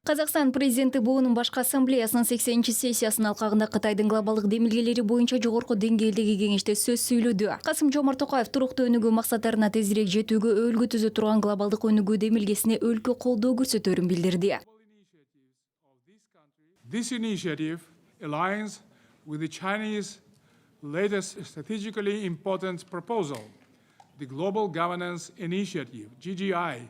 Казакстан президенти БУнун башкы ассамблеясынын 80-сессиясынын алкагында Кытайдын глобалдык демилгелери боюнча жогорку деңгээлдеги кеңеште сөз сүйлөдү. Касым-Жомарт Токаев туруктуу өнүгүү максаттарына тезирээк жетүүгө өбөлгө түзө турган глобалдык өнүгүү демилгесине өлкө колдоо көрсөтөөрүн билдирди. This initiative aligns with the Chinese latest strategically important proposal, the Global Governance Initiative, GGI,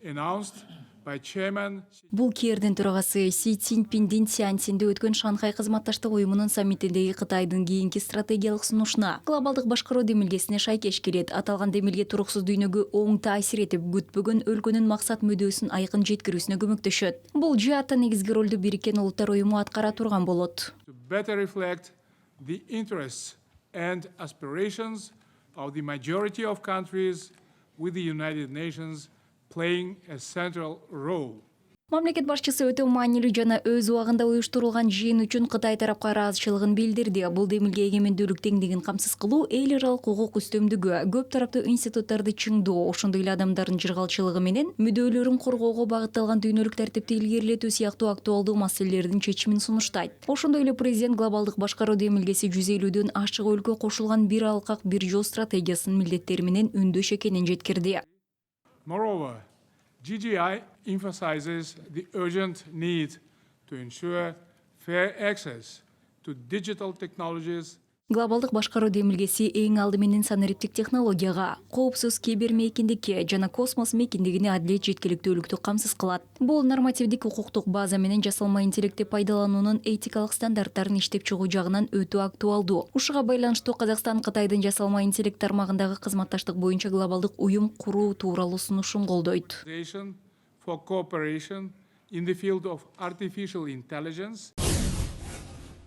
announced by Chairman. Бул КРдин төрагасы Си Цзиньпиндин Сианьцинде өткөн Шанхай кызматташтык уюмунун саммитиндеги Кытайдын кийинки стратегиялык сунушуна глобалдык башкаруу демилгесине шайкеш келет. Аталган демилге туруксуз дүйнөгө оң таасир этип, күтпөгөн өлкөнүн максат мүдөөсүн айкын жеткирүүсүнө көмөктөшөт. Бул жаатта негизги ролду Бириккен Улуттар уюму аткара турган болот. To better reflect the interests and aspirations of the majority of countries, with the United Nations playing a central role. Мамлекет башчысы өтө маанилүү жана өз убагында уюштурулган жыйын үчүн Кытай тарапка ыраазычылыгын билдирди. Бул демилге эгемендүүлүк теңдигин камсыз кылуу, эл аралык укук үстөмдүгү, көп тараптуу институттарды чыңдоо, ошондой эле адамдардын жыргалчылыгы менен мүдөлөрүн коргоого багытталган дүйнөлүк тартипти илгерилетүү сыяктуу актуалдуу маселелердин чечимин сунуштайт. Ошондой эле президент глобалдык башкаруу демилгеси 150дөн ашык өлкө кошулган бир алкак бир жол стратегиясынын милдеттери менен үндөш экенин жеткирди. Moreover, GGI emphasizes the urgent need to ensure fair access to digital technologies. Глобалдык башкаруу демилгеси эң алды менен санариптик технологияга, коопсуз кибер мейкиндикке жана космос мейкиндигине адилет жеткиликтүүлүктү камсыз кылат. Бул нормативдик укуктук база менен жасалма интеллектти пайдалануунун этикалык стандарттарын иштеп чыгуу жагынан өтө актуалдуу. Ушуга байланыштуу Казакстан Кытайдын жасалма интеллект тармагындагы кызматташтык боюнча глобалдык уюм куруу тууралуу сунушун колдойт. For cooperation in the field of artificial intelligence.